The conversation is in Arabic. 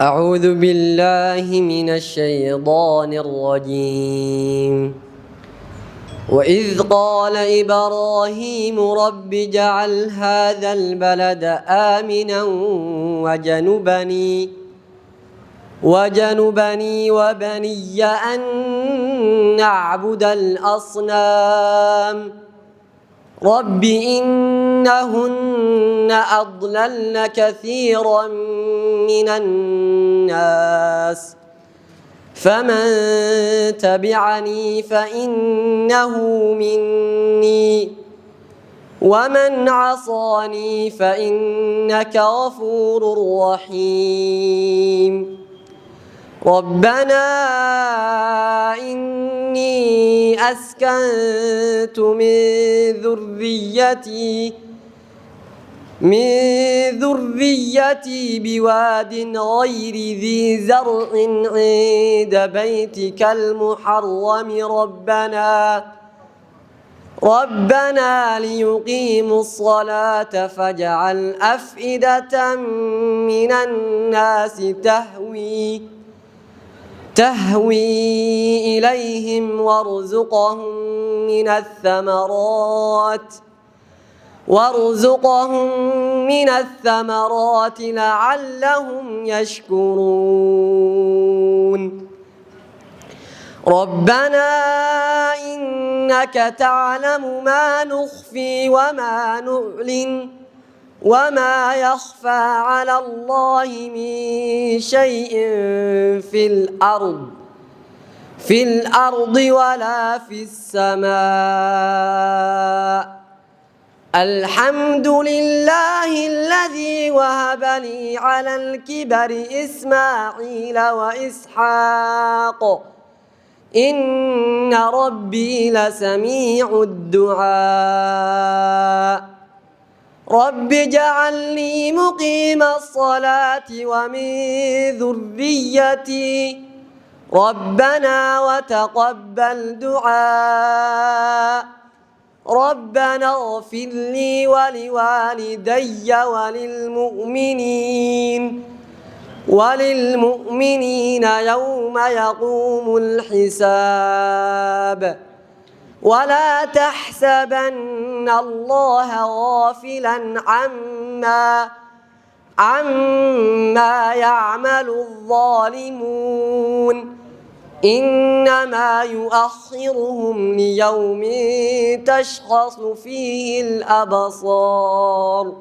أعوذ بالله من الشيطان الرجيم. وإذ قال إبراهيم رب اجعل هذا البلد آمنا وجنبني وبني أن نعبد الأصنام رب إنهن أضللن كثيرا من الناس فمن تبعني فإنه مني ومن عصاني فإنك غفور رحيم. ربنا إني أسكنت من ذريتي بواد غير ذي زرع عند بيتك المحرم ربنا ليقيموا الصلاة فاجعل أفئدة من الناس تهوي إليهم وارزقهم من الثمرات لعلهم يشكرون. ربنا إنك تعلم ما نخفي وما نعلن وما يخفى على الله من شيء في الأرض ولا في السماء. الحمد لله الذي وهب لي على الكبر إسماعيل وإسحاق إن ربي لسميع الدعاء. رب اجعلني مقيم الصلاة ومن ذريتي ربنا وتقبل دعاء. ربنا اغفر لي ولوالدي وللمؤمنين يوم يقوم الحساب. ولا تحسبن الله غافلا عما يعمل الظالمون إنما يؤخرهم ليوم تشخص فيه الأبصار.